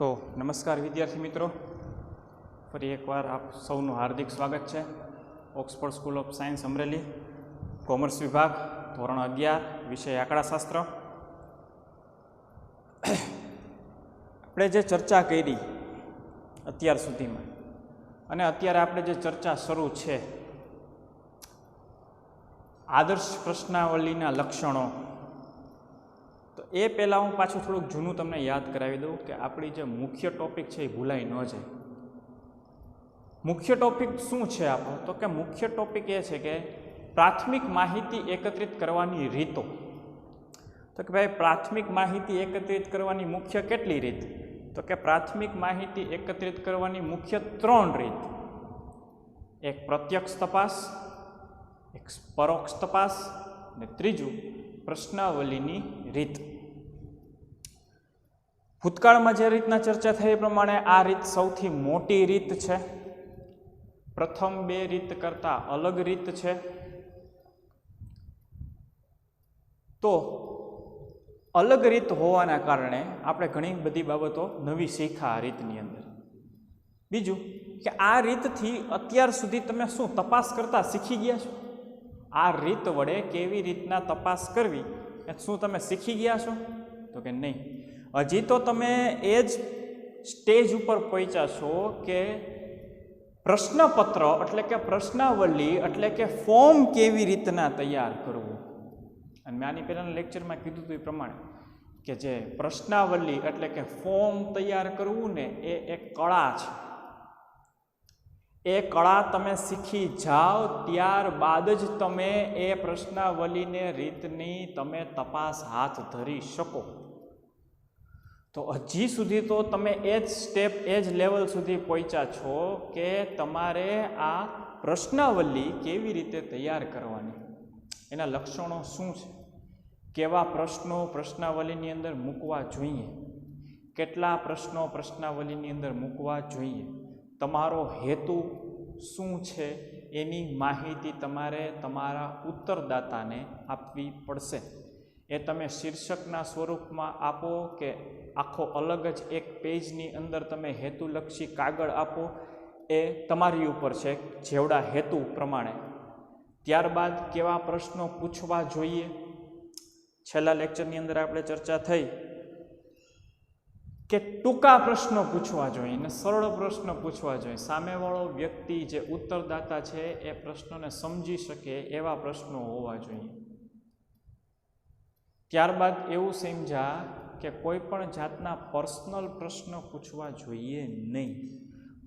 તો નમસ્કાર વિદ્યાર્થી મિત્રો, ફરી એકવાર આપ સૌનું હાર્દિક સ્વાગત છે Oxford school of science Amreli, commerce વિભાગ, ધોરણ 11, વિષય આંકડાશાસ્ત્ર. આપણે જે ચર્ચા કરી અત્યાર સુધીમાં અને અત્યારે આપણે જે ચર્ચા શરૂ છે આદર્શ પ્રશ્નાવલીના લક્ષણો, તો એ પહેલાં હું પાછું થોડુંક જૂનું તમને યાદ કરાવી દઉં કે આપણી જે મુખ્ય ટૉપિક છે એ ભૂલાઈ ન જાય. મુખ્ય ટૉપિક શું છે આપણો? તો કે મુખ્ય ટૉપિક એ છે કે પ્રાથમિક માહિતી એકત્રિત કરવાની રીતો. તો કે ભાઈ પ્રાથમિક માહિતી એકત્રિત કરવાની મુખ્ય કેટલી રીત? તો કે પ્રાથમિક માહિતી એકત્રિત કરવાની મુખ્ય 3 રીત. એક પ્રત્યક્ષ તપાસ, એક પરોક્ષ તપાસ અને ત્રીજું પ્રશ્નાવલીની રીત. ભૂતકાળમાં જે રીતના ચર્ચા થઈ એ પ્રમાણે આ રીત સૌથી મોટી રીત છે, પ્રથમ 2 રીત કરતાં અલગ રીત છે. તો અલગ રીત હોવાના કારણે આપણે ઘણી બધી બાબતો નવી શીખ્યા આ રીતની અંદર. બીજું કે આ રીતથી અત્યાર સુધી તમે શું તપાસ કરતા શીખી ગયા છો? આ રીત વડે કેવી રીતના તપાસ કરવી એ શું તમે શીખી ગયા છો? તો કે નહીં, હજી તો તમે એ જ સ્ટેજ ઉપર પહોંચ્યા છો કે પ્રશ્નપત્ર એટલે કે પ્રશ્નાવલી એટલે કે ફોર્મ કેવી રીતના તૈયાર કરવું. અને મેં આની પહેલાંના લેક્ચરમાં કીધું હતું એ પ્રમાણે કે જે પ્રશ્નાવલી એટલે કે ફોર્મ તૈયાર કરવું ને એ એક કળા છે. એ કળા તમે શીખી જાઓ ત્યારબાદ જ તમે એ પ્રશ્નાવલીને રીતની તમે તપાસ હાથ ધરી શકો. તો હજી સુધી તો તમે એ જ સ્ટેપ એ જ લેવલ સુધી પહોંચ્યા છો કે તમારે આ પ્રશ્નાવલી કેવી રીતે તૈયાર કરવાની, એના લક્ષણો શું છે, કેવા પ્રશ્નો પ્રશ્નાવલીની અંદર મૂકવા જોઈએ, કેટલા પ્રશ્નો પ્રશ્નાવલીની અંદર મૂકવા જોઈએ, તમારો હેતુ શું છે એની માહિતી તમારે તમારા ઉત્તરદાતાને આપવી પડશે. એ તમે શીર્ષકના સ્વરૂપમાં આપો કે આખો અલગ જ એક પેજની અંદર તમે હેતુલક્ષી કાગળ આપો, એ તમારી ઉપર છે જેવડા હેતુ પ્રમાણે. ત્યારબાદ કેવા પ્રશ્નો પૂછવા જોઈએ. છેલ્લા લેક્ચરની અંદર આપણે ચર્ચા થઈ કે ટૂંકા પ્રશ્નો પૂછવા જોઈએ અને સરળ પ્રશ્નો પૂછવા જોઈએ. સામેવાળો વ્યક્તિ જે ઉત્તરદાતા છે એ પ્રશ્નોને સમજી શકે એવા પ્રશ્નો હોવા જોઈએ. ત્યારબાદ એવું સમજ્યા કે કોઈ પણ જાતના પર્સનલ પ્રશ્નો પૂછવા જોઈએ નહીં.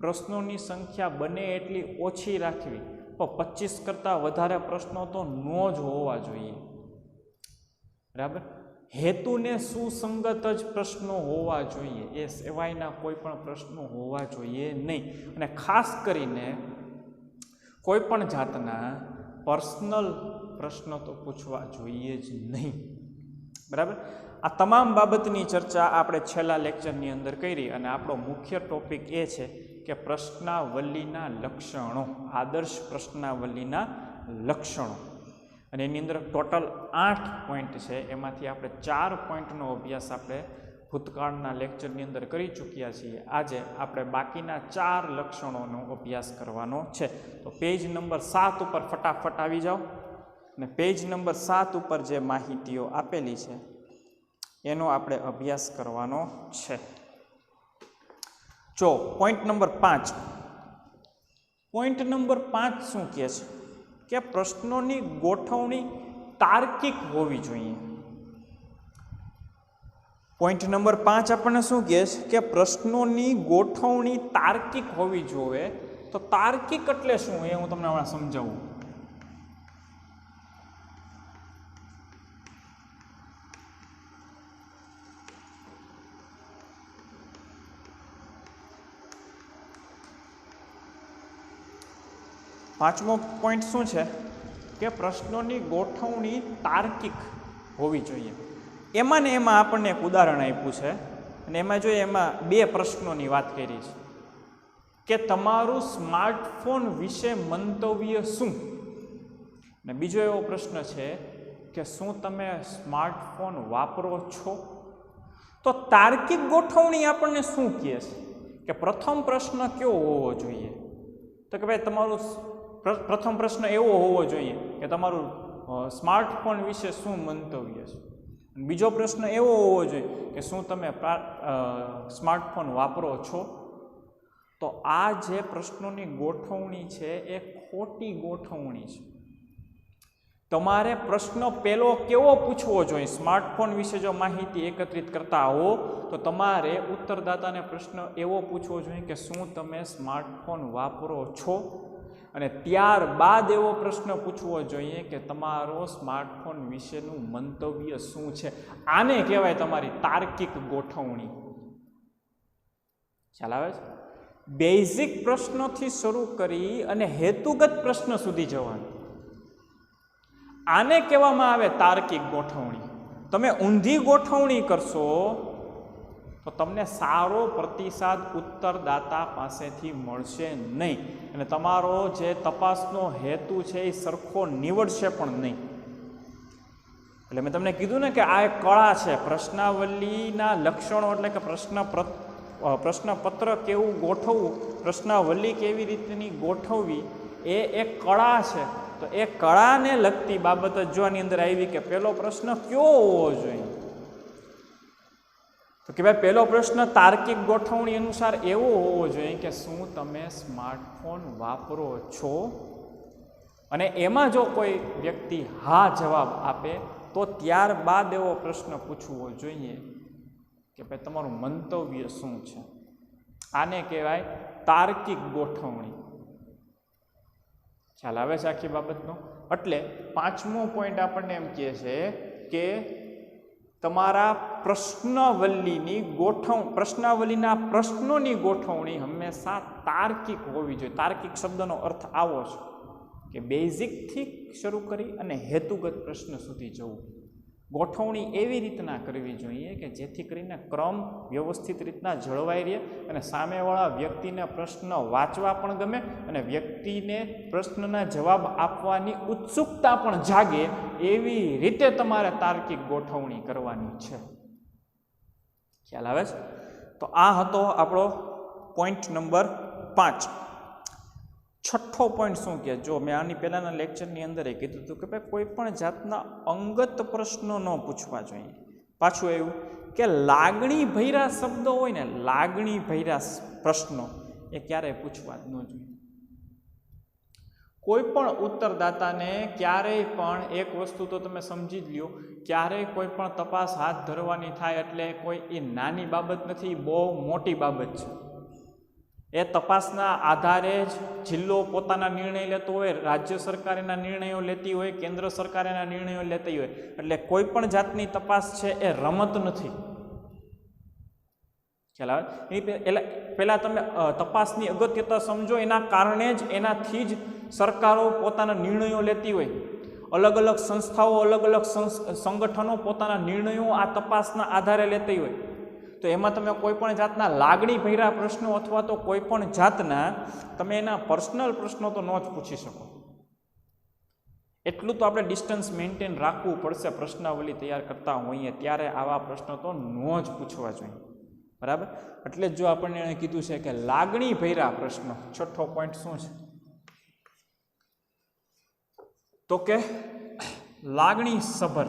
પ્રશ્નોની સંખ્યા બને એટલી ઓછી રાખવી, તો 25 કરતાં વધારે પ્રશ્નો તો ન જ હોવા જોઈએ. બરાબર? હેતુને સુસંગત જ પ્રશ્નો હોવા જોઈએ, એ સિવાયના કોઈ પણ પ્રશ્નો હોવા જોઈએ નહીં. અને ખાસ કરીને કોઈ પણ જાતના પર્સનલ પ્રશ્નો તો પૂછવા જોઈએ જ નહીં. બરાબર? આ તમામ બાબતની ચર્ચા આપણે છેલ્લા લેક્ચરની અંદર કરી અને આપણો મુખ્ય ટોપિક એ છે કે પ્રશ્નાવલીના લક્ષણો, આદર્શ પ્રશ્નાવલીના લક્ષણો. અને એની અંદર ટોટલ 8 પોઈન્ટ છે, એમાંથી આપણે 4 પોઈન્ટનો અભ્યાસ આપણે ભૂતકાળના લેક્ચરની અંદર કરી ચૂક્યા છીએ. આજે આપણે બાકીના 4 લક્ષણોનો અભ્યાસ કરવાનો છે. તો પેજ નંબર 7 ઉપર ફટાફટ આવી જાઓ અને પેજ નંબર 7 ઉપર જે માહિતીઓ આપેલી છે એનો આપણે અભ્યાસ કરવાનો છે. જો પોઈન્ટ નંબર 5. પોઈન્ટ નંબર 5 શું કહે છે કે પ્રશ્નોની ગોઠવણી તાર્કિક હોવી જોઈએ. પોઈન્ટ નંબર 5 આપણને શું કહે છે કે પ્રશ્નોની ગોઠવણી તાર્કિક હોવી જોઈએ. તો તાર્કિક એટલે શું એ હું તમને હમણાં સમજાવું. પાંચમો પોઈન્ટ શું છે કે પ્રશ્નોની ગોઠવણી તાર્કિક હોવી જોઈએ. એમાં ને એમાં આપણને એક ઉદાહરણ આપ્યું છે અને એમાં જોઈએ એમાં 2 પ્રશ્નોની વાત કરી છે કે તમારું સ્માર્ટફોન વિશે મંતવ્ય શું? અને બીજો એવો પ્રશ્ન છે કે શું તમે સ્માર્ટફોન વાપરો છો? તો તાર્કિક ગોઠવણી આપણને શું કહે છે કે પ્રથમ પ્રશ્ન કેવો હોવો જોઈએ? તો કે ભાઈ તમારું પ્રથમ પ્રશ્ન એવો હોવો જોઈએ કે તમારું સ્માર્ટફોન વિશે શું મંતવ્ય છે. બીજો પ્રશ્ન એવો હોવો જોઈએ કે શું તમે સ્માર્ટફોન વાપરો છો? તો આ જે પ્રશ્નોની ગોઠવણી છે એ ખોટી ગોઠવણી છે. તમારે પ્રશ્ન પહેલો કેવો પૂછવો જોઈએ? સ્માર્ટફોન વિશે જો માહિતી એકત્રિત કરતા હો તો તમારે ઉત્તરદાતાને પ્રશ્ન એવો પૂછવો જોઈએ કે શું તમે સ્માર્ટફોન વાપરો છો? અને ત્યારબાદ એવો પ્રશ્ન પૂછવો જોઈએ કે તમારો સ્માર્ટફોન વિશેનું મંતવ્ય શું છે. આને કહેવાય તમારી તાર્કિક ગોઠવણી. ખ્યાલ આવે છે? બેઝિક પ્રશ્નોથી શરૂ કરી અને હેતુગત પ્રશ્ન સુધી જવાનું, આને કહેવામાં આવે તાર્કિક ગોઠવણી. તમે ઊંધી ગોઠવણી કરશો તો તમને સારો પ્રતિસાદ ઉત્તરદાતા પાસેથી મળશે નહીં અને તમારો જે તપાસનો હેતુ છે એ સરખો નીવડશે પણ નહીં. એટલે મેં તમને કીધું ને કે આ એક કળા છે. પ્રશ્નાવલીના લક્ષણો એટલે કે પ્રશ્નપત્ર કેવું ગોઠવવું, પ્રશ્નાવલી કેવી રીતની ગોઠવવી એ એક કળા છે. તો એ કળાને લગતી બાબત જ જો આની અંદર આવી કે પહેલો પ્રશ્ન કયો હોવો જોઈએ? તો કે ભાઈ પહેલો પ્રશ્ન તાર્કિક ગોઠવણી અનુસાર એવો હોવો જોઈએ કે શું તમે સ્માર્ટફોન વાપરો છો? અને એમાં જો કોઈ વ્યક્તિ હા જવાબ આપે તો ત્યારબાદ એવો પ્રશ્ન પૂછવો જોઈએ કે ભાઈ તમારું મંતવ્ય શું છે. આને કહેવાય તાર્કિક ગોઠવણી. ખ્યાલ આવે છે આખી બાબતનો? એટલે પાંચમો પોઈન્ટ આપણને એમ કહે છે કે તમારા પ્રશ્નાવલીના પ્રશ્નોની ગોઠવણી હંમેશા તાર્કિક હોવી જોઈએ. તાર્કિક શબ્દનો અર્થ આવો છે કે બેઝિકથી શરૂ કરી અને હેતુગત પ્રશ્ન સુધી જવું. ગોઠવણી એવી રીતના કરવી જોઈએ કે જેથી કરીને ક્રમ વ્યવસ્થિત રીતના જળવાઈ રહે અને સામેવાળા વ્યક્તિને પ્રશ્ન વાંચવા પણ ગમે અને વ્યક્તિને પ્રશ્નના જવાબ આપવાની ઉત્સુકતા પણ જાગે. એવી રીતે તમારે તાર્કિક ગોઠવણી કરવાની છે. ખ્યાલ આવે છે? તો આ હતો આપણો પોઈન્ટ નંબર 5. છઠ્ઠો પોઈન્ટ શું કહે? જો મેં આની પહેલાંના લેક્ચરની અંદર કીધું હતું કે ભાઈ કોઈ પણ જાતના અંગત પ્રશ્નો ન પૂછવા જોઈએ. પાછું એવું કે લાગણી ભર્યા શબ્દો હોય ને, લાગણી ભર્યા પ્રશ્નો એ ક્યારેય પૂછવા જ ન જોઈએ. કોઈ પણ ઉત્તરદાતાને ક્યારેય પણ એક વસ્તુ તો તમે સમજી જ લ્યો, ક્યારેય કોઈ પણ તપાસ હાથ ધરવાની થાય એટલે કોઈ એ નાની બાબત નથી, બહુ મોટી બાબત છે. એ તપાસના આધારે જ જિલ્લો પોતાના નિર્ણય લેતો હોય, રાજ્ય સરકાર એના નિર્ણયો લેતી હોય, કેન્દ્ર સરકાર એના નિર્ણયો લેતી હોય. એટલે કોઈ પણ જાતની તપાસ છે એ રમત નથી. ખ્યાલ આવે? પહેલાં તમે તપાસની અગત્યતા સમજો. એના કારણે જ, એનાથી જ સરકારો પોતાના નિર્ણયો લેતી હોય. અલગ અલગ સંસ્થાઓ, અલગ અલગ સંગઠનો પોતાના નિર્ણયો આ તપાસના આધારે લેતી હોય. તો એમાં તમે કોઈ પણ જાતના લાગણી ભર્યા પ્રશ્નો અથવા તો કોઈ પણ જાતના તમે એના પર્સનલ પ્રશ્નો તો ન જ પૂછી શકો. એટલું તો આપણે ડિસ્ટન્સ મેન્ટેન રાખવું પડશે. પ્રશ્નાવલી તૈયાર કરતા હોઈએ ત્યારે આવા પ્રશ્નો તો ન જ પૂછવા જોઈએ. બરાબર? એટલે જ જો આપણને એણે કીધું છે કે લાગણી ભર્યા પ્રશ્નો. છઠ્ઠો પોઈન્ટ શું છે? તો કે લાગણી સભર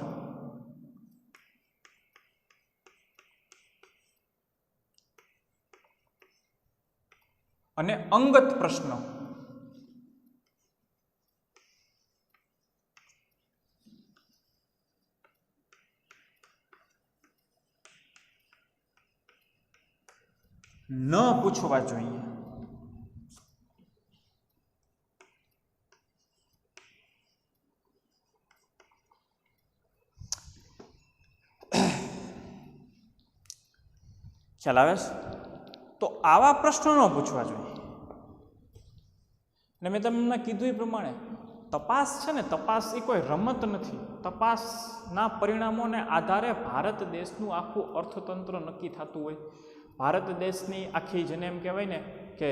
અને અંગત પ્રશ્નો ન પૂછવા જોઈએ. ખ્યાલ આવે છે? તો આવા પ્રશ્નો ન પૂછવા જોઈએ. અને મેં તમને કીધું એ પ્રમાણે તપાસ છે ને, તપાસ એ કોઈ રમત નથી. તપાસના પરિણામોને આધારે ભારત દેશનું આખું અર્થતંત્ર નક્કી થતું હોય. ભારત દેશની આખી, જેને એમ કહેવાય ને કે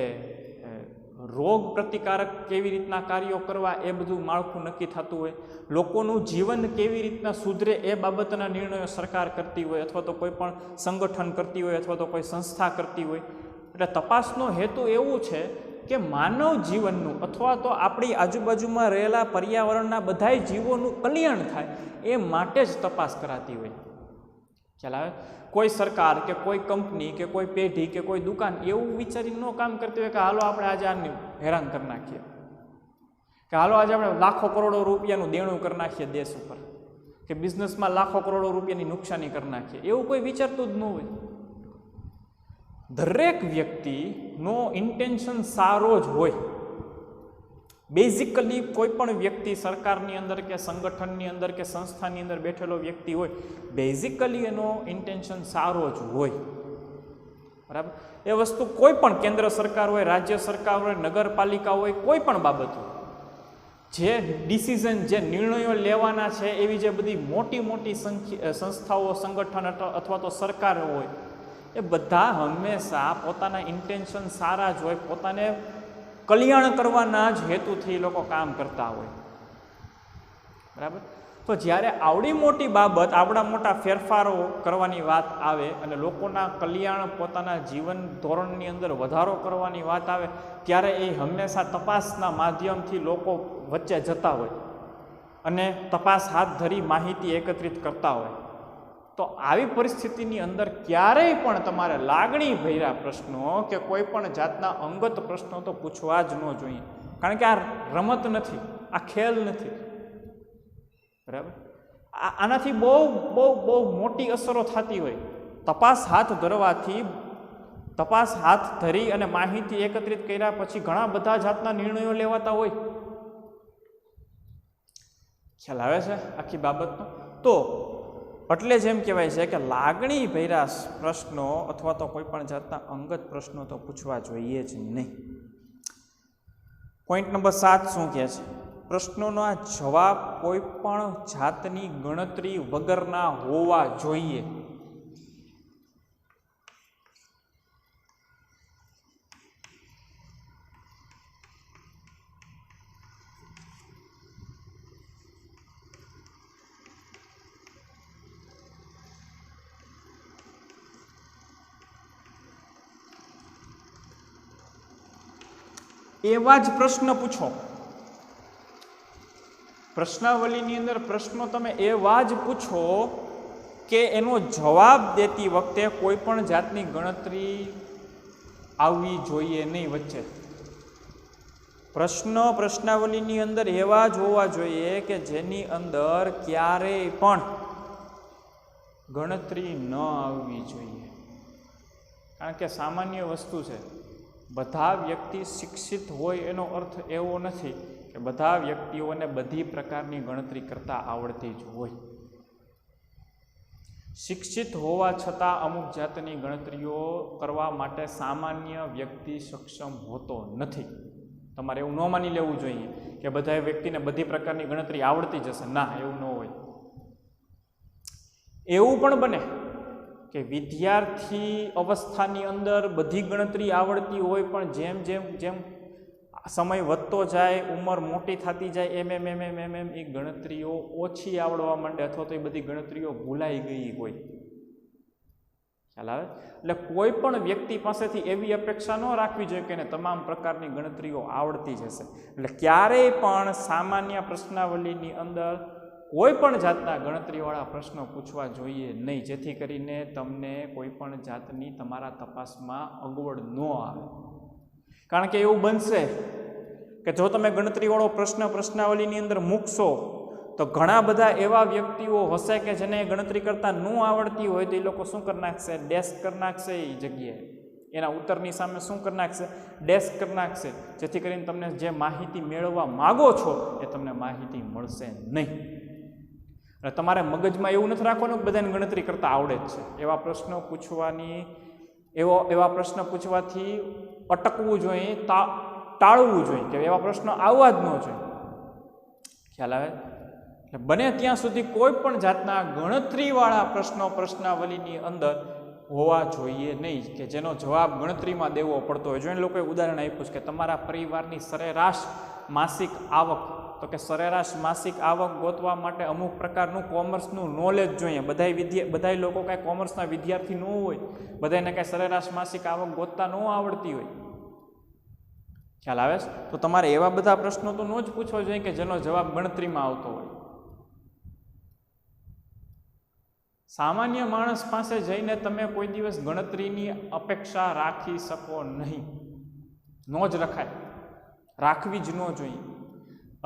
રોગ પ્રતિકારક કેવી રીતના કાર્યો કરવા એ બધું માળખું નક્કી થતું હોય, લોકોનું જીવન કેવી રીતના સુધરે એ બાબતના નિર્ણયો સરકાર કરતી હોય, અથવા તો કોઈ પણ સંગઠન કરતી હોય, અથવા તો કોઈ સંસ્થા કરતી હોય. એટલે તપાસનો હેતુ એવું છે કે માનવ જીવનનું અથવા તો આપણી આજુબાજુમાં રહેલા પર્યાવરણના બધાય જીવોનું કલ્યાણ થાય એ માટે જ તપાસ કરાતી હોય. ખ્યાલ આવે? કોઈ સરકાર કે કોઈ કંપની કે કોઈ પેઢી કે કોઈ દુકાન એવું વિચારીને ન કામ કરતી હોય કે હાલો આપણે આજે આને હેરાન કરી નાખીએ, કે હાલો આજે આપણે લાખો કરોડો રૂપિયાનું દેણું કરી નાખીએ દેશ ઉપર, કે બિઝનેસમાં લાખો કરોડો રૂપિયાની નુકસાની કરી નાખીએ, એવું કોઈ વિચારતું જ ન હોય. દરેક વ્યક્તિનો ઇન્ટેન્શન સારો જ હોય. બેઝિકલી કોઈ પણ વ્યક્તિ સરકારની અંદર કે સંગઠનની અંદર કે સંસ્થાની અંદર બેઠેલો વ્યક્તિ હોય, બેઝિકલી એનો ઇન્ટેન્શન સારો જ હોય. બરાબર? એ વસ્તુ કોઈ પણ કેન્દ્ર સરકાર હોય, રાજ્ય સરકાર હોય, નગરપાલિકા હોય, કોઈ પણ બાબત હોય, જે ડિસિઝન, જે નિર્ણયો લેવાના છે એવી જે બધી મોટી મોટી સંસ્થાઓ, સંગઠન અથવા તો સરકાર હોય, એ બધા હંમેશા પોતાના ઇન્ટેન્શન સારા જ હોય, પોતાને કલ્યાણ કરવાના જ હેતુથી લોકો કામ કરતા હોય. બરાબર? તો જ્યારે આવડી મોટી બાબત, આવડા મોટા ફેરફારો કરવાની વાત આવે અને લોકોના કલ્યાણ, પોતાના જીવન ધોરણની અંદર વધારો કરવાની વાત આવે, ત્યારે એ હંમેશા તપાસના માધ્યમથી લોકો વચ્ચે જતા હોય અને તપાસ હાથ ધરી માહિતી એકત્રિત કરતા હોય. તો આવી પરિસ્થિતિની અંદર ક્યારેય પણ તમારે લાગણી ભર્યા પ્રશ્નો કે કોઈ પણ જાતના અંગત પ્રશ્નો તો પૂછવા જ ન જોઈએ. કારણ કે આ રમત નથી, આ ખેલ નથી. બરાબર? આનાથી બહુ બહુ બહુ મોટી અસરો થતી હોય. તપાસ હાથ ધરવાથી, તપાસ હાથ ધરી અને માહિતી એકત્રિત કર્યા પછી ઘણા બધા જાતના નિર્ણયો લેવાતા હોય. ખ્યાલ આવે છે આખી બાબતનો? તો એટલે જ એમ કહેવાય છે કે લાગણી ભર્યા પ્રશ્નો અથવા તો કોઈ પણ જાતના અંગત પ્રશ્નો તો પૂછવા જોઈએ જ નહીં. પોઈન્ટ નંબર 7 શું કહે છે? પ્રશ્નોના જવાબ કોઈ પણ જાતની ગણતરી વગરના હોવા જોઈએ. એવા જ પ્રશ્ન પૂછો. પ્રશ્નાવલીની અંદર પ્રશ્નો તમે એવા જ પૂછો કે એનો જવાબ દેતી વખતે કોઈ પણ જાતની ગણતરી આવવી જોઈએ નહીં વચ્ચે. પ્રશ્નાવલીની અંદર એવા જ હોવા જોઈએ કે જેની અંદર ક્યારેય પણ ગણતરી ન આવવી જોઈએ. કારણ કે સામાન્ય વસ્તુ છે, બધા વ્યક્તિ શિક્ષિત હોય એનો અર્થ એવો નથી કે બધા વ્યક્તિઓને બધી પ્રકારની ગણતરી કરતા આવડતી જ હોય. શિક્ષિત હોવા છતાં અમુક જાતની ગણતરીઓ કરવા માટે સામાન્ય વ્યક્તિ સક્ષમ હોતો નથી. તમારે એવું ન માની લેવું જોઈએ કે બધા વ્યક્તિને બધી પ્રકારની ગણતરી આવડતી જ હશે. ના, એવું ન હોય. એવું પણ બને કે વિદ્યાર્થી અવસ્થાની અંદર બધી ગણતરી આવડતી હોય, પણ જેમ જેમ જેમ સમય વધતો જાય, ઉંમર મોટી થતી જાય, એમ એ ગણતરીઓ ઓછી આવડવા માંડે અથવા તો એ બધી ગણતરીઓ ભૂલાઈ ગઈ હોય. ખ્યાલ આવે? એટલે કોઈ પણ વ્યક્તિ પાસેથી એવી અપેક્ષા ન રાખવી જોઈએ કે એને તમામ પ્રકારની ગણતરીઓ આવડતી જ હશે. એટલે ક્યારેય પણ સામાન્ય પ્રશ્નાવલીની અંદર કોઈ પણ જાતના ગણતરીવાળા પ્રશ્નો પૂછવા જોઈએ નહીં, જેથી કરીને તમને કોઈ પણ જાતની તમારા તપાસમાં અગવડ ન આવે. કારણ કે એવું બનશે કે જો તમે ગણતરીવાળો પ્રશ્નાવલીની અંદર મૂકશો તો ઘણા બધા એવા વ્યક્તિઓ હશે કે જેને ગણતરી કરતા ન આવડતી હોય, તો એ લોકો શું કરી નાખશે? ડેસ્ક કરી નાખશે. એ જગ્યાએ એના ઉત્તરની સામે શું કરી નાખશે? ડેસ્ક કરી નાખશે. જેથી કરીને તમને જે માહિતી મેળવવા માગો છો એ તમને માહિતી મળશે નહીં. અને તમારે મગજમાં એવું નથી રાખવાનું કે બધાને ગણતરી કરતા આવડે જ છે. એવા પ્રશ્નો પૂછવાથી અટકવું જોઈએ, ટાળવું જોઈએ, કે એવા પ્રશ્નો આવવા જ ન જોઈએ. ખ્યાલ આવે? એટલે બને ત્યાં સુધી કોઈ પણ જાતના ગણતરીવાળા પ્રશ્નો પ્રશ્નાવલીની અંદર હોવા જોઈએ નહીં, કે જેનો જવાબ ગણતરીમાં દેવો પડતો હોય. જો એ લોકોએ ઉદાહરણ આપ્યું છે કે તમારા પરિવારની સરેરાશ માસિક આવક, તો કે સરેરાશ માસિક આવક ગોતવા માટે અમુક પ્રકારનું કોમર્સનું નોલેજ જોઈએ. બધાય લોકો કાંઈ કોમર્સના વિદ્યાર્થી ન હોય, બધાને કાંઈ સરેરાશ માસિક આવક ગોતતા ન આવડતી હોય. ખ્યાલ આવે છે? તો તમારે એવા બધા પ્રશ્નો તો ન જ પૂછવો જોઈએ કે જેનો જવાબ ગણતરીમાં આવતો હોય. સામાન્ય માણસ પાસે જઈને તમે કોઈ દિવસ ગણતરીની અપેક્ષા રાખી શકો નહીં. ન જ રખાય, રાખવી જ ન જોઈએ.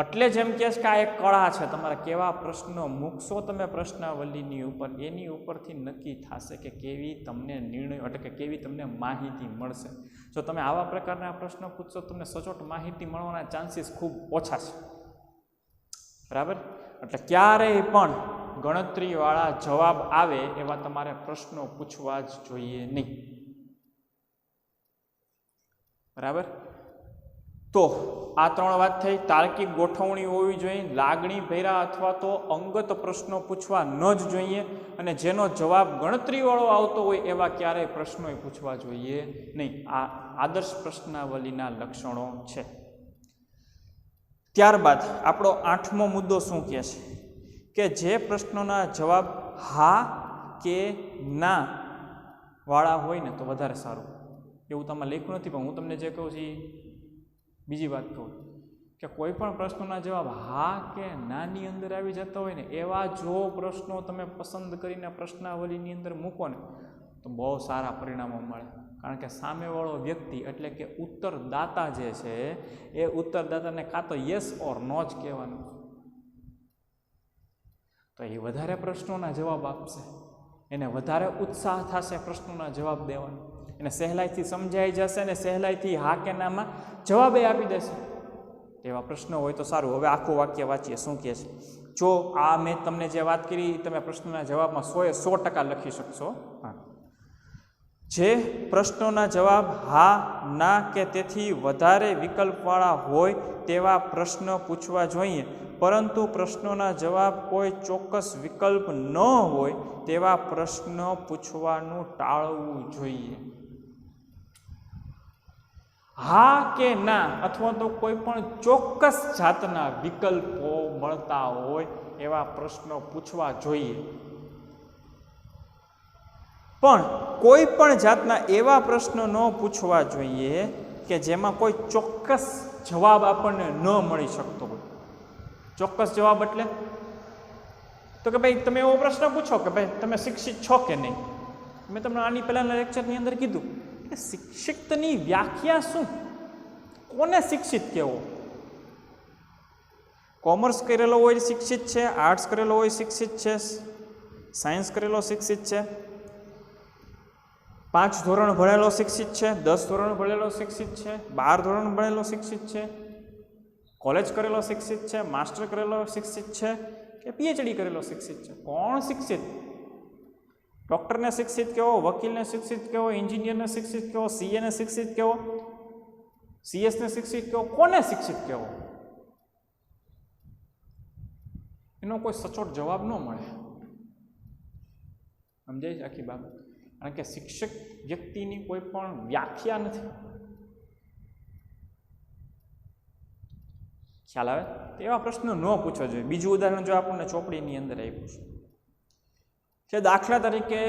એટલે જ એમ કહે છે કે આ એક કળા છે. તમારે કેવા પ્રશ્નો મૂકશો તમે પ્રશ્નાવલીની ઉપર, એની ઉપરથી નક્કી થશે કે કેવી તમને નિર્ણય એટલે કે કેવી તમને માહિતી મળશે. જો તમે આવા પ્રકારના પ્રશ્નો પૂછશો, તમને સચોટ માહિતી મળવાના ચાન્સીસ ખૂબ ઓછા છે. બરાબર? એટલે ક્યારેય પણ ગણતરીવાળા જવાબ આવે એવા તમારે પ્રશ્નો પૂછવા જ જોઈએ નહીં. બરાબર? તો આ 3 વાત થઈ. તાર્કિક ગોઠવણી હોવી જોઈએ, લાગણી ભર્યા અથવા તો અંગત પ્રશ્નો પૂછવા ન જ જોઈએ, અને જેનો જવાબ ગણતરીવાળો આવતો હોય એવા ક્યારેય પ્રશ્નો પૂછવા જોઈએ નહીં. આ આદર્શ પ્રશ્નાવલીના લક્ષણો છે. ત્યારબાદ આપણો 8મો મુદ્દો શું કહે છે કે જે પ્રશ્નોના જવાબ હા કે ના વાળા હોય ને તો વધારે સારું. એવું તમે લખ્યું નથી, પણ હું તમને જે કહું છું બીજી વાત કહું કે કોઈ પણ પ્રશ્નોના જવાબ હા કે નાની અંદર આવી જતા હોય ને એવા જો પ્રશ્નો તમે પસંદ કરીને પ્રશ્નાવલીની અંદર મૂકો ને તો બહુ સારા પરિણામો મળે. કારણ કે સામેવાળો વ્યક્તિ એટલે કે ઉત્તરદાતા જે છે એ ઉત્તરદાતાને કાં તો યસ ઓર નો જ કહેવાનું, તો એ વધારે પ્રશ્નોના જવાબ આપશે, એને વધારે ઉત્સાહ થશે પ્રશ્નોના જવાબ દેવાનો, એને સહેલાઈથી સમજાઈ જશે અને સહેલાઈથી હા કે નામાં જવાબે આપી દેશે. એવા પ્રશ્નો હોય તો સારું. હવે આખું વાક્ય વાંચીએ શું કહે છે. જો આ મેં તમને જે વાત કરી તમે પ્રશ્નના જવાબમાં 100% લખી શકશો. હા, જે પ્રશ્નોના જવાબ હા, ના કે તેથી વધારે વિકલ્પવાળા હોય તેવા પ્રશ્ન પૂછવા જોઈએ, પરંતુ પ્રશ્નોના જવાબ કોઈ ચોક્કસ વિકલ્પ ન હોય તેવા પ્રશ્ન પૂછવાનું ટાળવું જોઈએ. હા કે ના અથવા તો કોઈ પણ ચોક્કસ જાતના વિકલ્પો મળતા હોય એવા પ્રશ્નો પૂછવા જોઈએ, પણ કોઈ પણ જાતના એવા પ્રશ્નો ન પૂછવા જોઈએ કે જેમાં કોઈ ચોક્કસ જવાબ આપણને ન મળી શકતો હોય. ચોક્કસ જવાબ એટલે તો કે ભાઈ તમે એવો પ્રશ્ન પૂછો કે ભાઈ તમે શિક્ષિત છો કે નહીં. મેં તમને આની પહેલાંના લેક્ચરની અંદર કીધું કે શિક્ષિતની વ્યાખ્યા શું, કોને શિક્ષિત કહેવો. કોમર્સ કરેલો હોય શિક્ષિત છે, આર્ટ્સ કરેલો હોય શિક્ષિત છે, સાયન્સ કરેલો શિક્ષિત છે, 5 ધોરણ ભણેલો શિક્ષિત છે, 10 ધોરણ ભણેલો શિક્ષિત છે, 12 ધોરણ ભણેલો શિક્ષિત છે, કોલેજ કરેલો શિક્ષિત છે, માસ્ટર કરેલો શિક્ષિત છે કે પીએચડી કરેલો શિક્ષિત છે. કોણ શિક્ષિત? ડૉક્ટરને શિક્ષિત કહેવો, વકીલને શિક્ષિત કહેવો, એન્જિનિયરને શિક્ષિત કહેવો, સીએને શિક્ષિત કહેવો, સીએસને શિક્ષિત કહેવો, કોને શિક્ષિત કહેવો? એનો કોઈ સચોટ જવાબ ન મળે. સમજાય આખી બાબત? કારણ કે શિક્ષક વ્યક્તિની કોઈ પણ વ્યાખ્યા નથી. ખ્યાલ આવે? તો એવા પ્રશ્નો ન પૂછવા જોઈએ. બીજું ઉદાહરણ જો આપણને ચોપડીની અંદર આપ્યું છે કે દાખલા તરીકે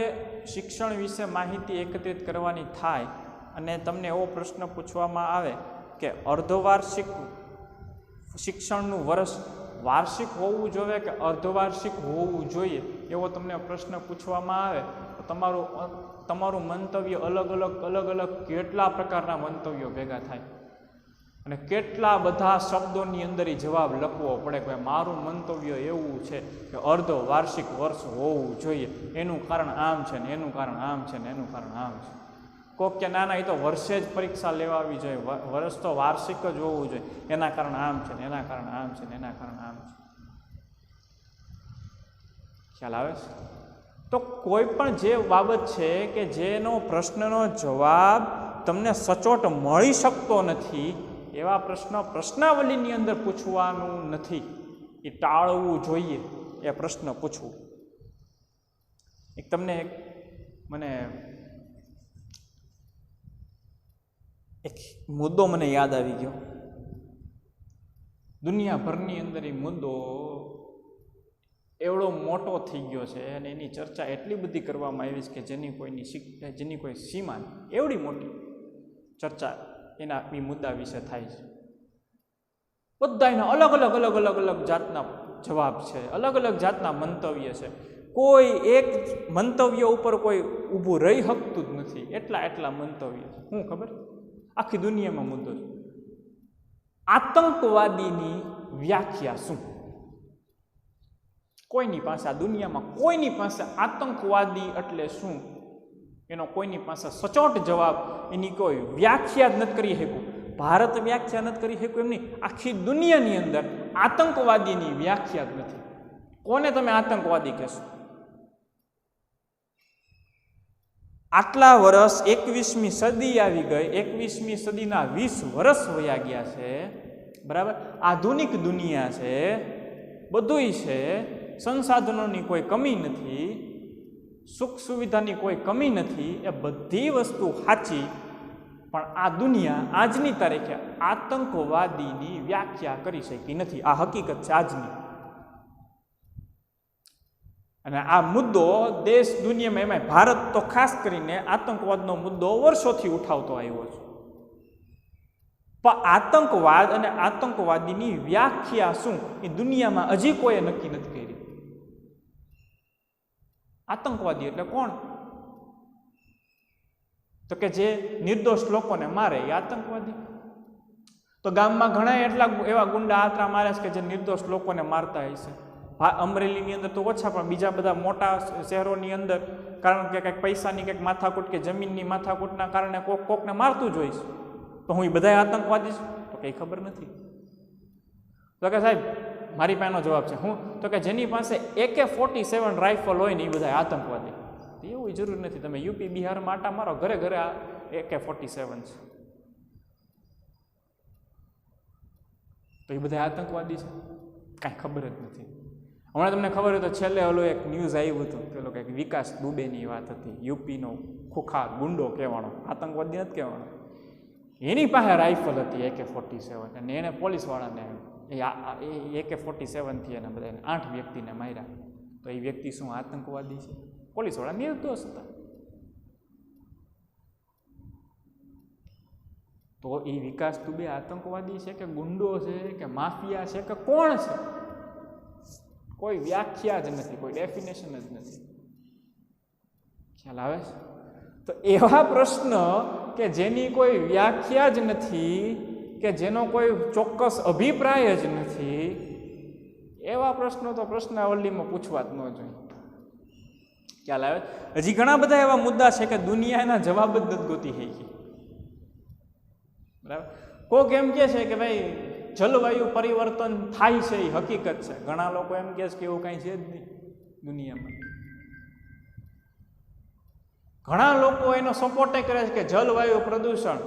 શિક્ષણ વિશે માહિતી એકત્રિત કરવાની થાય અને તમને એવો પ્રશ્ન પૂછવામાં આવે કે અર્ધવાર્ષિક શિક્ષણનું વર્ષ વાર્ષિક હોવું જોઈએ કે અર્ધવાર્ષિક હોવું જોઈએ, એવો તમને પ્રશ્ન પૂછવામાં આવે તો તમારું મંતવ્ય અલગ અલગ કેટલા પ્રકારના મંતવ્યો ભેગા થાય અને કેટલા બધા શબ્દોની અંદર જવાબ લખવો પડે કે મારું મંતવ્ય એવું છે કે અર્ધ વાર્ષિક વર્ષ હોવું જોઈએ, એનું કારણ આમ છે ને એનું કારણ આમ છે ને એનું કારણ આમ છે. કોક કે ના એ તો વર્ષે જ પરીક્ષા લેવાવી જોઈએ, વર્ષ તો વાર્ષિક જ હોવું જોઈએ, એના કારણ આમ છે ને એના કારણ આમ છે ને એના કારણ આમ છે. ખ્યાલ આવે છે? તો કોઈ પણ જે બાબત છે કે જેનો પ્રશ્નનો જવાબ તમને સચોટ મળી શકતો નથી એવા પ્રશ્ન પ્રશ્નાવલીની અંદર પૂછવાનું નથી, એ ટાળવું જોઈએ. એ પ્રશ્ન પૂછવું. મને એક મુદ્દો મને યાદ આવી ગયો. દુનિયાભરની અંદર એ મુદ્દો એવડો મોટો થઈ ગયો છે અને એની ચર્ચા એટલી બધી કરવામાં આવી છે કે જેની કોઈ સીમા નહીં. એવડી મોટી ચર્ચા એના એ મુદ્દા વિશે થાય છે. બધા એના અલગ અલગ જાતના જવાબ છે, અલગ અલગ જાતના મંતવ્ય છે. કોઈ એક મંતવ્ય ઉપર કોઈ ઊભું રહી શકતું જ નથી. એટલા મંતવ્ય છે. શું ખબર? આખી દુનિયામાં મુદ્દો છે. આતંકવાદીની વ્યાખ્યા શું? કોઈની પાસે આ દુનિયામાં કોઈની પાસે આતંકવાદી એટલે શું એનો કોઈની પાસે સચોટ જવાબ, એની કોઈ વ્યાખ્યા જ નથી કરી શકું. ભારત વ્યાખ્યા નથી કરી શકું એમની આખી દુનિયાની અંદર આતંકવાદીની વ્યાખ્યા જ નથી. કોને તમે આતંકવાદી કહેશો? આટલા વર્ષ 21મી સદી આવી ગઈ, 21મી સદીના 20 વર્ષ વયા ગયા છે, બરાબર? આધુનિક દુનિયા છે, બધુંય છે, સંસાધનોની કોઈ કમી નથી, સુખ સુવિધાની કોઈ કમી નથી. એ બધી વસ્તુ સાચી, પણ આ દુનિયા આજની તારીખે આતંકવાદીની વ્યાખ્યા કરી શકી નથી. આ હકીકત છે આજની. અને આ મુદ્દો દેશ દુનિયામાં, એમાં ભારત તો ખાસ કરીને આતંકવાદનો મુદ્દો વર્ષોથી ઉઠાવતો આવ્યો છે. પણ આતંકવાદ અને આતંકવાદીની વ્યાખ્યા શું એ દુનિયામાં હજી કોઈએ નક્કી નથી કરી. આતંકવાદી એટલે કોણ? તો કે જે નિર્દોષ લોકોને મારે એ આતંકવાદી. તો ગામમાં ઘણા એટલા એવા ગુંડા આતરા મારે છે કે જે નિર્દોષ લોકોને મારતા હશે. અમરેલીની અંદર તો ઓછા, પણ બીજા બધા મોટા શહેરોની અંદર કારણ કે કંઈક પૈસાની કંઈક માથાકૂટ કે જમીનની માથાકૂટના કારણે કોકને મારતું જ હોય છે. તો હું એ બધા આતંકવાદી છું? તો કંઈ ખબર નથી. તો કે સાહેબ મારી પાસેનો જવાબ છે. હું તો કે જેની પાસે AK-47 રાઇફલ હોય ને એ બધા આતંકવાદી. એવું જરૂર નથી. તમે યુપી બિહારમાં આટા મારો, ઘરે ઘરે આ AK-47 છે. તો એ બધા આતંકવાદી છે? કાંઈ ખબર જ નથી. હમણાં તમને ખબર હોય તો છેલ્લે ઓલું એક ન્યૂઝ આવ્યું હતું, પેલો કંઈક વિકાસ દુબેની વાત હતી. યુપીનો ખુખાર ગુંડો કહેવાનો, આતંકવાદી નથી કહેવાનો. એની પાસે રાઇફલ હતી AK-47 અને એને પોલીસવાળાને AK-47થી એને બધાને 8 વ્યક્તિને માર્યા. તો એ વ્યક્તિ શું આતંકવાદી છે? પોલીસવાળા નિર્દોષ હતા. તો એ વિકાસ દુબે આતંકવાદી છે કે ગુંડો છે કે માફિયા છે કે કોણ છે? કોઈ વ્યાખ્યા જ નથી, કોઈ ડેફિનેશન જ નથી. ખ્યાલ આવે છે? તો એવા પ્રશ્ન કે જેની કોઈ વ્યાખ્યા જ નથી, કે જેનો કોઈ ચોક્કસ અભિપ્રાય જ નથી, એવા પ્રશ્નો તો પ્રશ્નાવલીમાં પૂછવા જ ન જોઈએ. ખ્યાલ આવે? હજી ઘણા બધા એવા મુદ્દા છે કે દુનિયાના જવાબ જ નથી ગોતી થઈ ગઈ. બરાબર? કોક એમ કહે છે કે ભાઈ જલવાયુ પરિવર્તન થાય છે, એ હકીકત છે. ઘણા લોકો એમ કહે છે કે એવું કાંઈ છે જ નહીં દુનિયામાં. ઘણા લોકો એનો સપોર્ટ કરે છે કે જલવાયુ પ્રદૂષણ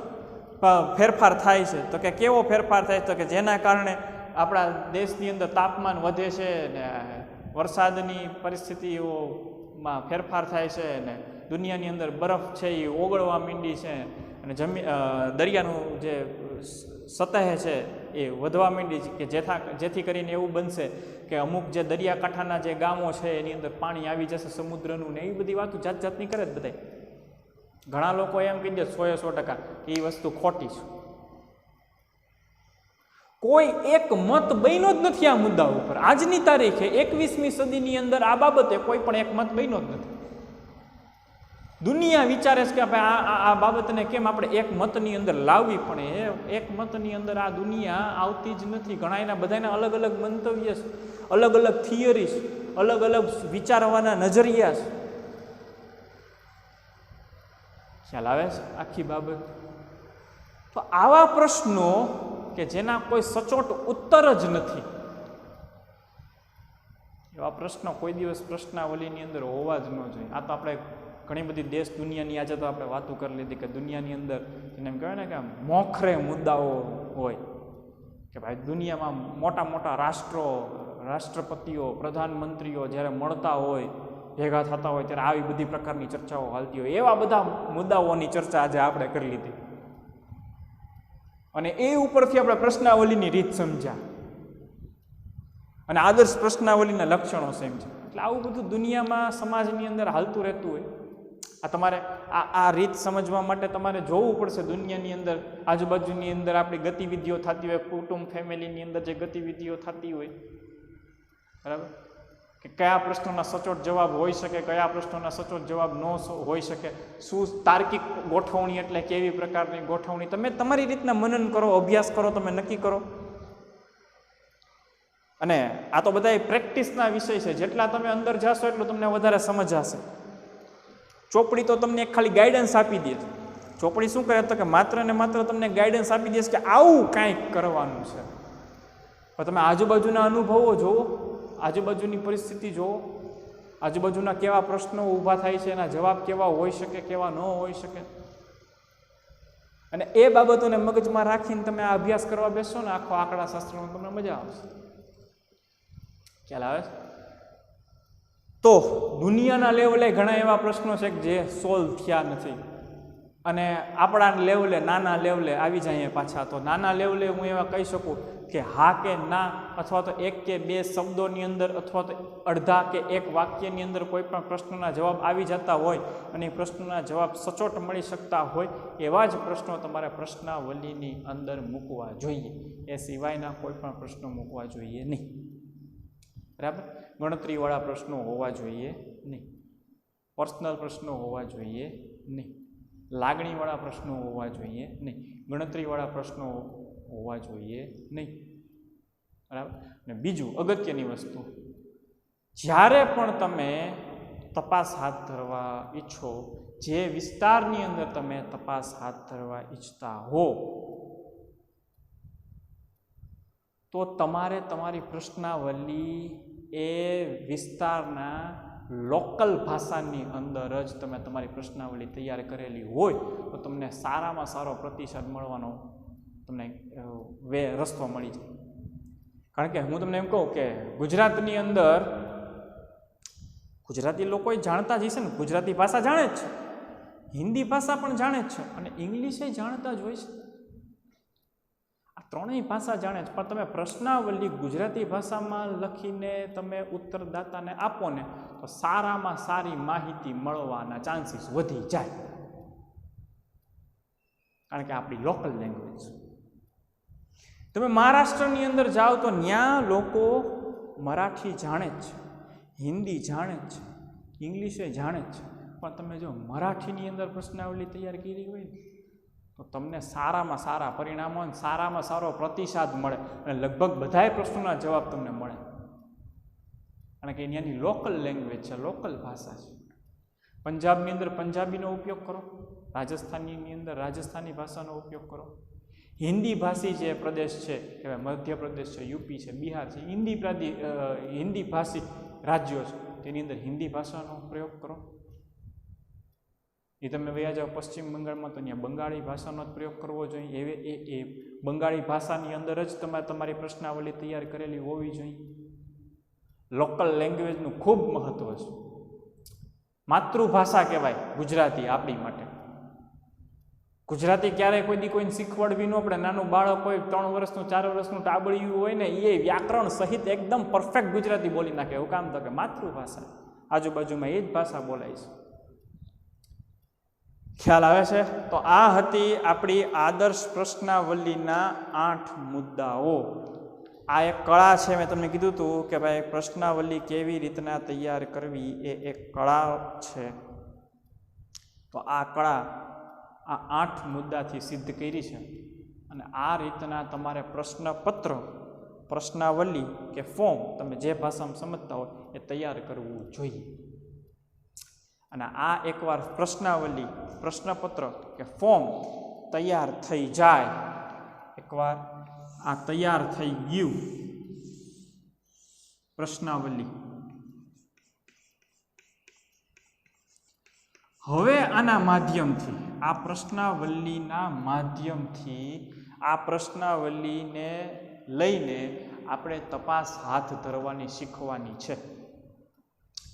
ફેરફાર થાય છે. તો કે કેવો ફેરફાર થાય? તો કે જેના કારણે આપણા દેશની અંદર તાપમાન વધે છે ને વરસાદની પરિસ્થિતિઓમાં ફેરફાર થાય છે ને દુનિયાની અંદર બરફ છે એ ઓગળવા માંડી છે અને દરિયાનું જે સતહ છે એ વધવા માંડી છે કે જેથી કરીને એવું બનશે કે અમુક જે દરિયાકાંઠાના જે ગામો છે એની અંદર પાણી આવી જશે સમુદ્રનું ને એવી બધી વાતો જાત જાતની કરે જ બધાય. ઘણા લોકો એમ કહી દે 100% કે એ વસ્તુ ખોટી છે. કોઈ એક મત બન્યો જ નથી આ મુદ્દા ઉપર. આજની તારીખે 21મી સદીની અંદર આ બાબતે કોઈ પણ એક મત બન્યો જ નથી. દુનિયા વિચારે છે કે ભાઈ આ બાબતને કેમ આપણે એક મતની અંદર લાવવી, પણ એ એક મતની અંદર આ દુનિયા આવતી જ નથી. ઘણા એના બધાના અલગ અલગ મંતવ્ય છે, અલગ અલગ થિયરી છે, અલગ અલગ વિચારવાના નજરિયા છે. ખ્યાલ આવે છે આખી બાબત? તો આવા પ્રશ્નો કે જેના કોઈ સચોટ ઉત્તર જ નથી, એવા પ્રશ્નો કોઈ દિવસ પ્રશ્નાવલીની અંદર હોવા જ ન જોઈએ. આ તો આપણે ઘણી બધી દેશ દુનિયાની આજે તો આપણે વાતો કરી લીધી કે દુનિયાની અંદર એને એમ કહેવાય ને કે મોખરે મુદ્દાઓ હોય કે ભાઈ દુનિયામાં મોટા મોટા રાષ્ટ્રપતિઓ, પ્રધાનમંત્રીઓ જ્યારે મળતા હોય, ભેગા થતા હોય ત્યારે આવી બધી પ્રકારની ચર્ચાઓ હાલતી હોય. એવા બધા મુદ્દાઓની ચર્ચા આજે આપણે કરી લીધી. અને એ ઉપરથી આપણે પ્રશ્નાવલીની રીત સમજ્યા અને આદર્શ પ્રશ્નાવલીના લક્ષણો સમજ્યા. એટલે આવું બધું દુનિયામાં સમાજની અંદર હાલતું રહેતું હોય. આ તમારે આ રીત સમજવા માટે તમારે જોવું પડશે દુનિયાની અંદર, આજુબાજુની અંદર આપણી ગતિવિધિઓ થતી હોય, કુટુંબ ફેમિલીની અંદર જે ગતિવિધિઓ થતી હોય, બરાબર, કે કયા પ્રશ્નોના સચોટ જવાબ હોઈ શકે, કયા પ્રશ્નોના સચોટ જવાબ ન હોઈ શકે, શું તાર્કિક ગોઠવણી એટલે કેવી પ્રકારની ગોઠવણી, તમે તમારી રીતના મનન કરો, અભ્યાસ કરો, તમે નક્કી કરો. અને આ તો બધા પ્રેક્ટિસના વિષય છે. જેટલા તમે અંદર જાશો એટલું તમને વધારે સમજાશે. ચોપડી તો તમને એક ખાલી ગાઈડન્સ આપી દે છે. ચોપડી શું કરે તો કે માત્ર ને માત્ર તમને ગાઈડન્સ આપી દે છે કે આવું કાંઈક કરવાનું છે. પણ તમે આજુબાજુના અનુભવો જુઓ, આજુબાજુની પરિસ્થિતિ જુઓ, આજુબાજુના કેવા પ્રશ્નો ઊભા થાય છે, એના જવાબ કેવા હોઈ શકે, કેવા ન હોઈ શકે, અને એ બાબતોને મગજમાં રાખીને તમે આ અભ્યાસ કરવા બેસો ને આખો આંકડા શાસ્ત્રનો, તમને મજા આવશે. ખ્યાલ આવે છે? તો દુનિયાના લેવલે ઘણા એવા પ્રશ્નો છે જે સોલ્વ થયા નથી, અને આપણા લેવલે, નાના લેવલે આવી જાય પાછા. તો નાના લેવલે હું એવા કહી શકું કે હા કે ના, અથવા તો એક કે બે શબ્દોની અંદર, અથવા તો અડધા કે એક વાક્યની અંદર કોઈ પણ પ્રશ્નના જવાબ આવી જતા હોય અને એ પ્રશ્નના જવાબ સચોટ મળી શકતા હોય એવા જ પ્રશ્નો તમારે પ્રશ્નાવલીની અંદર મૂકવા જોઈએ. એ સિવાયના કોઈ પણ પ્રશ્નો મૂકવા જોઈએ નહીં. બરાબર? ગણતરીવાળા પ્રશ્નો હોવા જોઈએ નહીં, પર્સનલ પ્રશ્નો હોવા જોઈએ નહીં, લાગણીવાળા પ્રશ્નો હોવા જોઈએ નહીં, ગણતરીવાળા પ્રશ્નો હોવા જોઈએ નહીં. બરાબર? અને બીજું અગત્યની વસ્તુ, જ્યારે પણ તમે તપાસ હાથ ધરવા ઈચ્છો, જે વિસ્તારની અંદર તમે તપાસ હાથ ધરવા ઈચ્છતા હો, તો તમારે તમારી પ્રશ્નાવલી એ વિસ્તારના લોકલ ભાષાની અંદર જ તમે તમારી પ્રશ્નાવલી તૈયાર કરેલી હોય તો તમને સારામાં સારો પ્રતિસાદ મળવાનો તમને રસ્તો મળી જાય. કારણ કે હું તમને એમ કહું કે ગુજરાતની અંદર ગુજરાતી લોકો જાણતા જ હશે ને, ગુજરાતી ભાષા જાણે જ છે, હિન્દી ભાષા પણ જાણે જ છે, અને ઇંગ્લિશે જાણતા જ હોય છે. આ ત્રણેય ભાષા જાણે છે, પણ તમે પ્રશ્નાવલી ગુજરાતી ભાષામાં લખીને તમે ઉત્તરદાતાને આપો ને તો સારામાં સારી માહિતી મળવાના ચાન્સીસ વધી જાય. કારણ કે આપણી લોકલ લેંગ્વેજ છે. તમે મહારાષ્ટ્રની અંદર જાઓ તો ત્યાં લોકો મરાઠી જાણે જ છે, હિન્દી જાણે જ છે, ઇંગ્લિશે જાણે જ છે, પણ તમે જો મરાઠીની અંદર પ્રશ્નાવલી તૈયાર કરી હોય તો તમને સારામાં સારા પરિણામો અને સારામાં સારો પ્રતિસાદ મળે, અને લગભગ બધાય પ્રશ્નોના જવાબ તમને મળે. કારણ કે ત્યાંની લોકલ લેંગ્વેજ છે, લોકલ ભાષા છે. પંજાબની અંદર પંજાબીનો ઉપયોગ કરો, રાજસ્થાનની અંદર રાજસ્થાની ભાષાનો ઉપયોગ કરો. હિન્દી ભાષી જે પ્રદેશ છે, કહેવાય મધ્યપ્રદેશ છે, યુપી છે, બિહાર છે, હિન્દી ભાષી રાજ્યો છે, તેની અંદર હિન્દી ભાષાનો પ્રયોગ કરો. એ તમે વયા જાઓ પશ્ચિમ બંગાળમાં તો ત્યાં બંગાળી ભાષાનો જ પ્રયોગ કરવો જોઈએ. એ બંગાળી ભાષાની અંદર જ તમારે તમારી પ્રશ્નાવલી તૈયાર કરેલી હોવી જોઈએ. લોકલ લેંગ્વેજનું ખૂબ મહત્ત્વ છે. માતૃભાષા કહેવાય ગુજરાતી આપણી માટે. ગુજરાતી ક્યારેય કોઈ દી કોઈને શીખવાડવી ન પડે. નાનું બાળક હોય, 3 વર્ષનું 4 વર્ષનું ટાબડિયું હોય ને, એ વ્યાકરણ સહિત એકદમ પરફેક્ટ ગુજરાતી બોલી નાખે. એવું કામ તો કે માતૃભાષા, આજુબાજુમાં એ જ ભાષા બોલાય છે. ખ્યાલ આવે છે? તો આ હતી આપણી આદર્શ પ્રશ્નાવલીના 8 મુદ્દાઓ. આ એક કળા છે. મેં તમને કીધું હતું કે ભાઈ પ્રશ્નાવલી કેવી રીતના તૈયાર કરવી એ એક કળા છે. તો આ કળા આ 8 મુદ્દાથી સિદ્ધ કરી છે, અને આ રીતના તમારે પ્રશ્નપત્ર, પ્રશ્નાવલી કે ફોર્મ, તમે જે ભાષામાં સમજતા હોય એ તૈયાર કરવું જોઈએ. અને આ એકવાર પ્રશ્નાવલી, પ્રશ્નપત્ર કે ફોર્મ તૈયાર થઈ જાય, એકવાર આ તૈયાર થઈ ગયું પ્રશ્નાવલી, હવે આના માધ્યમથી, આ પ્રશ્નાવલીના માધ્યમથી, આ પ્રશ્નાવલીને લઈને આપણે તપાસ હાથ ધરવાની શીખવાની છે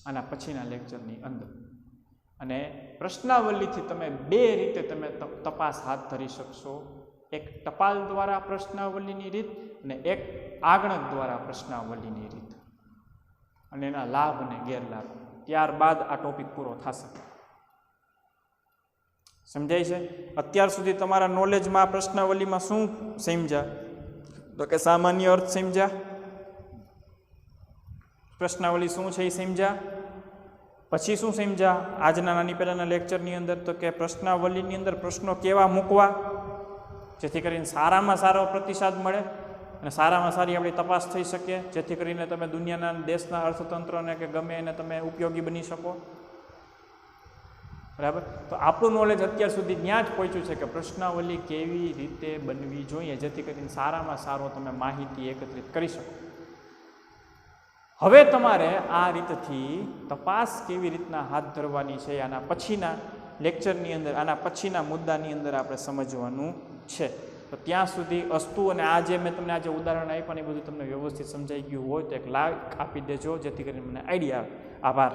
આના પછીના લેક્ચરની અંદર. અને પ્રશ્નાવલીથી તમે 2 રીતે તમે તપાસ હાથ ધરી શકશો. એક ટપાલ દ્વારા પ્રશ્નાવલીની રીત અને એક આગણક દ્વારા પ્રશ્નાવલીની રીત, અને એના લાભ અને ગેરલાભ. ત્યારબાદ આ ટોપિક પૂરો થશે. સમજાય છે? અત્યાર સુધી તમારા નોલેજમાં આ પ્રશ્નાવલીમાં શું સમજ્યા? તો કે સામાન્ય અર્થ સમજ્યા, પ્રશ્નાવલી શું છે એ સમજ્યા. પછી શું સમજ્યા આજના નાની પહેલાના લેક્ચરની અંદર? તો કે પ્રશ્નાવલીની અંદર પ્રશ્નો કેવા મૂકવા જેથી કરીને સારામાં સારો પ્રતિસાદ મળે અને સારામાં સારી આપણી તપાસ થઈ શકે, જેથી કરીને તમે દુનિયાના દેશના અર્થતંત્રને કે ગમે એને તમે ઉપયોગી બની શકો. બરાબર? તો આપણું નોલેજ અત્યાર સુધી ત્યાં જ પહોંચ્યું છે કે પ્રશ્નાવલી કેવી રીતે બનવી જોઈએ જેથી કરીને સારામાં સારો તમે માહિતી એકત્રિત કરી શકો. હવે તમારે આ રીતથી તપાસ કેવી રીતના હાથ ધરવાની છે આના પછીના લેક્ચરની અંદર, આના પછીના મુદ્દાની અંદર આપણે સમજવાનું છે. તો ત્યાં સુધી અસ્તુ. અને આ જે મેં તમને આજે ઉદાહરણ આપ્યા ને એ બધું તમને વ્યવસ્થિત સમજાઈ ગયું હોય તો એક લાઈક આપી દેજો જેથી કરીને મને આઈડિયા આવે. આભાર.